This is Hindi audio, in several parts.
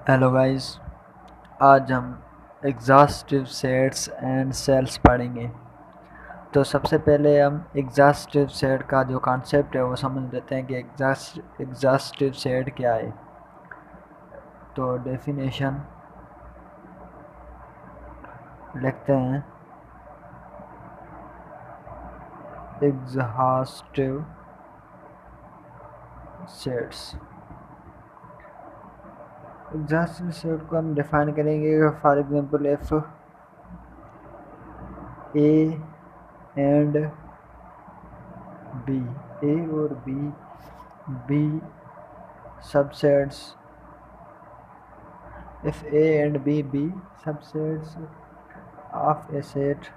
Hello guys. आज हम एग्जॉस्टिव सेट्स एंड सेल्स पढ़ेंगे। तो सबसे पहले हम एग्जॉस्टिव सेट का जो कॉन्सेप्ट है वो समझ लेते हैं कि एग्जॉस्टिव सेट क्या है। तो डेफिनेशन लिखते हैं। एग्जॉस्टिव सेट्स, एग्जॉस्टिव सेट को हम डिफाइन करेंगे। For example if A and B, A और B subsets, if A and B be subsets of a set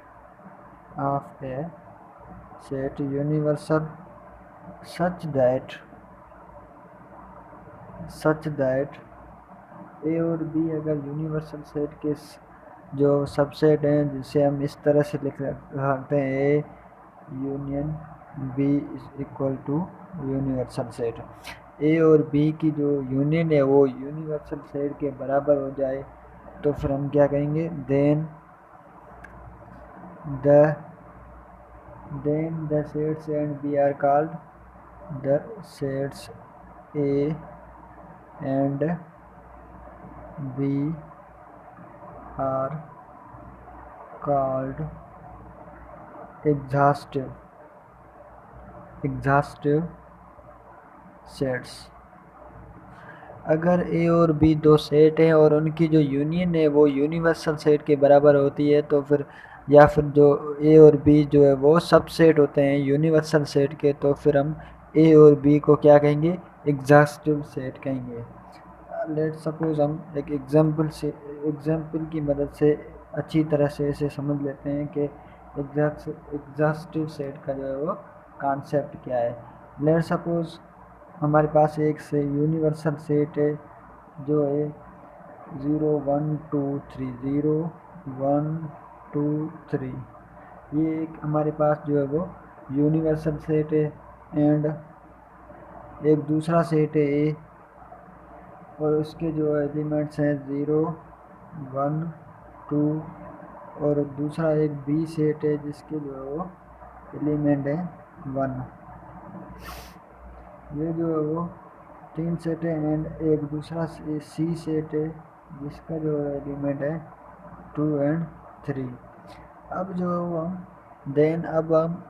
universal such that A और B अगर यूनिवर्सल सेट के जो सबसेट हैं, जिसे हम इस तरह से लिख सकते हैं A union B is equal to universal set. A और बी की जो यूनियन है वो यूनिवर्सल सेट के बराबर हो जाए तो फिर हम क्या कहेंगे, then the sets and B are called the sets A and B are called exhaustive sets. अगर ए और बी दो सेट हैं और उनकी जो यूनियन है वो यूनिवर्सल सेट के बराबर होती है तो फिर, या फिर जो ए और बी जो है वो सब सेट होते हैं यूनिवर्सल सेट के, तो फिर हम ए और बी को क्या कहेंगे, एग्जॉस्टिव सेट कहेंगे। लेट सपोज हम एक एग्जाम्पल की मदद से अच्छी तरह से इसे समझ लेते हैं कि एग्जॉस्टिव सेट का जो है वो कॉन्सेप्ट क्या है। लेट सपोज हमारे पास एक से यूनिवर्सल सेट है जो है 0 1 2 3, 0 1 2 3। ये एक हमारे पास जो है वो यूनिवर्सल सेट है। एंड एक दूसरा सेट है ए और उसके जो एलिमेंट्स हैं 0 1 2, और दूसरा एक बी सेट है जिसके जो है वो एलिमेंट है 1। ये जो है वो तीन सेट है। एंड एक दूसरा सी सेट है जिसका जो एलिमेंट है 2 एंड 3। अब जो है वो अब हम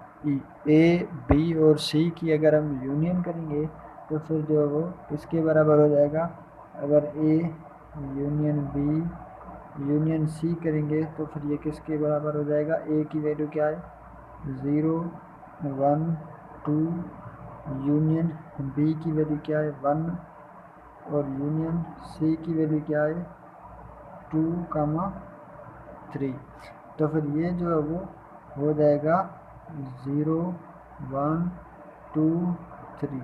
ए बी और सी की अगर हम यूनियन करेंगे तो फिर जो है वो किसके बराबर हो जाएगा। अगर A union B union C करेंगे तो फिर ये किसके बराबर हो जाएगा, ए की वैल्यू क्या है 0 1 2, यूनियन बी की वैल्यू क्या है 1, और यूनियन सी की वैल्यू क्या है 2 3। तो फिर ये जो है वो हो जाएगा 0 1 2 3।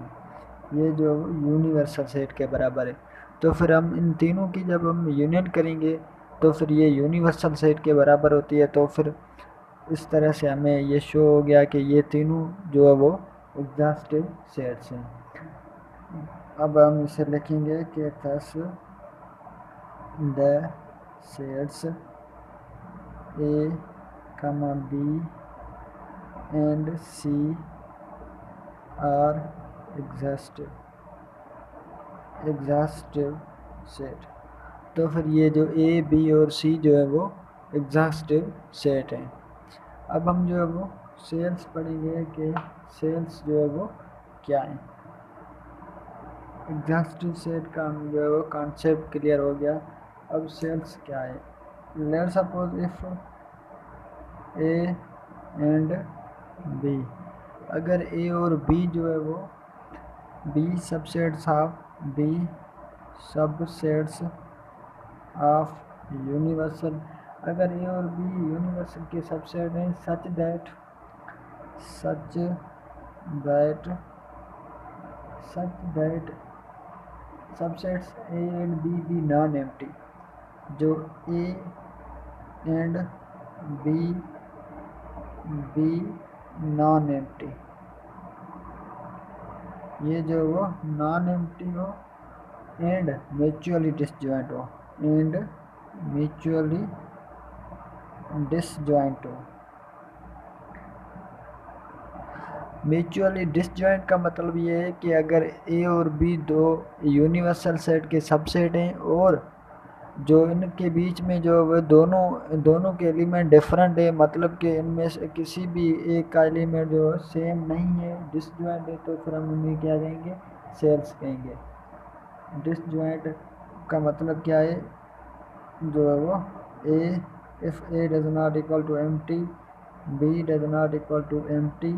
ये जो यूनिवर्सल सेट के बराबर है। तो फिर हम इन तीनों की जब हम यूनियन करेंगे तो फिर ये यूनिवर्सल सेट के बराबर होती है। तो फिर इस तरह से हमें ये शो हो गया कि ये तीनों जो है वो एग्जॉस्टिव सेट्स हैं। अब हम इसे लिखेंगे कि thus the sets A comma B and C are exhaustive set. तो फिर ये जो ए बी और सी जो है वो एग्जॉस्टिव सेट हैं। अब हम जो है वो सेल्स पढ़ेंगे कि सेल्स जो है वो क्या है। एग्जॉस्टिव सेट का हम जो है वो कॉन्सेप्ट क्लियर हो गया। अब सेल्स क्या है। Let's suppose if A and B, अगर ए और बी जो है वो B subsets of B subsets of universal, अगर ए और बी यूनिवर्सल के सबसेट हैं such that subsets A and B non empty, जो A and B non empty, ये जो वो नॉन एम्प्टी हो एंड म्यूचुअली डिसजॉइंट हो, एंड म्यूचुअली डिसजॉइंट हो। म्यूचुअली डिसजॉइंट का मतलब ये है कि अगर ए और बी दो यूनिवर्सल सेट के सबसेट हैं और जो इनके बीच में जो वो दोनों के एलिमेंट डिफरेंट है, मतलब कि इनमें से किसी भी एक का एलिमेंट जो सेम नहीं है, डिसजॉइंट है, तो फिर हम उन्हें क्या कहेंगे, सेल्स कहेंगे। डिसजॉइंट का मतलब क्या है, जो है वो A, if A does not equal to empty, B does not equal to empty,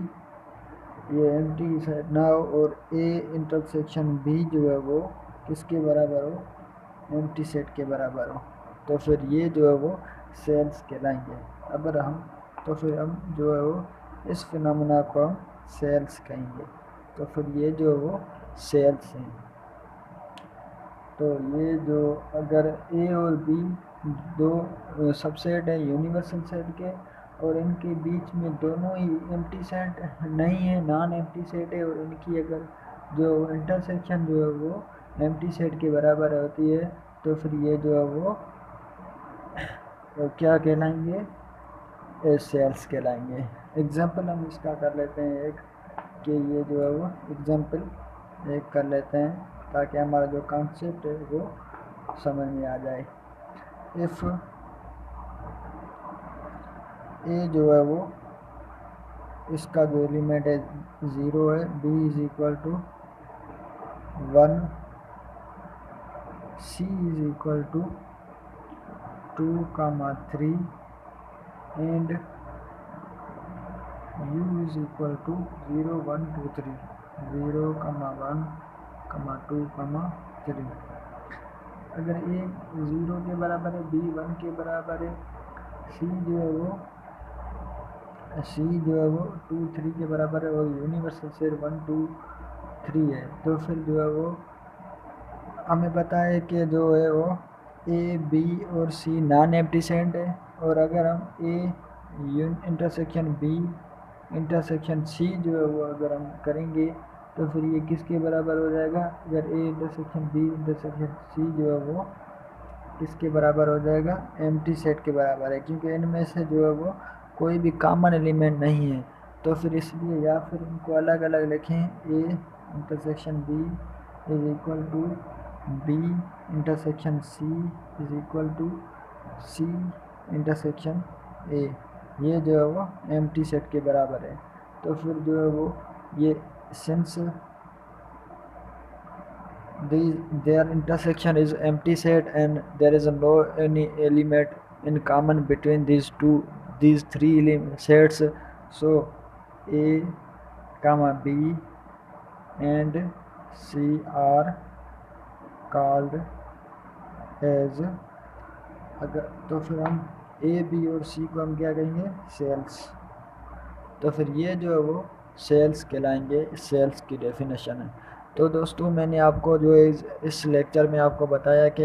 ये एम्प्टी सेट ना हो, और ए इंटरसेक्शन बी जो है वो किसके बराबर हो, एम्प्टी सेट के बराबर हो, तो फिर ये जो है वो सेल्स कहलाएंगे। अगर हम तो फिर हम जो है वो इस फिनोमेना को हम सेल्स कहेंगे। तो फिर ये जो है वो सेल्स हैं। तो ये जो अगर ए और बी दो सबसेट है यूनिवर्सल सेट के, और इनके बीच में दोनों ही एम्प्टी सेट नहीं है, नॉन एम्प्टी सेट है, और इनकी अगर जो इंटरसेक्शन जो है वो एम्प्टी सेट के बराबर होती है, तो फिर ये जो है वो क्या कहलाएंगे, सेल्स कहलाएंगे। एग्जाम्पल हम इसका कर लेते हैं एक, कि ये जो है वो एग्जाम्पल एक कर लेते हैं ताकि हमारा जो कॉन्सेप्ट है वो समझ में आ जाए। इफ़ ए जो है वो इसका जो एलिमेंट है 0 है, B is equal to 1, C is equal to 2, 3 and u is equal to 0, 1, 2, 3, 0, 1, 2, 3। अगर a 0 के बराबर है, b 1 के बराबर है, c जो है वो 2, 3 के बराबर है, और यूनिवर्सल सेट 1, 2, 3 है, तो फिर जो है वो हमें पता है कि जो है वो a, b और c नॉन एम्प्टी सेट है, और अगर हम a intersection b intersection C जो है वो अगर हम करेंगे, तो फिर ये किसके बराबर हो जाएगा, अगर A intersection B intersection C जो है वो किसके बराबर हो जाएगा, एम्प्टी सेट के बराबर है, क्योंकि इनमें से जो है वो कोई भी कॉमन एलिमेंट नहीं है। तो फिर इसलिए या फिर इनको अलग अलग लिखें, A intersection B is equal to B intersection C is equal to C intersection A, ये जो है वो एम्प्टी सेट के बराबर है। तो फिर जो है वो ये since their intersection is empty set and there is no any element in common between these three sets, so a comma b and c are called as, अगर तो फिर हम ए बी और सी को हम क्या कहेंगे, सेल्स। तो फिर ये जो है वो सेल्स कहलाएंगे, सेल्स की डेफिनेशन है। तो दोस्तों मैंने आपको जो इस लेक्चर में आपको बताया कि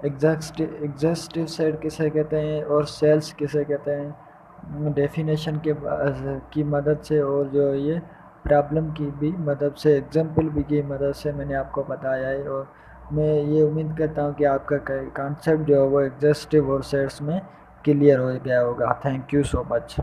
एग्जॉस्टिव सेट किसे कहते हैं और सेल्स किसे कहते हैं, डेफिनेशन की मदद से, और जो ये प्रॉब्लम की भी मदद से, एग्जाम्पल भी की मदद से मैंने आपको बताया है। और मैं ये उम्मीद करता हूँ कि आपका कॉन्सेप्ट जो है वो एग्जॉस्टिव और सेट्स में क्लियर हो गया होगा। Thank you so much.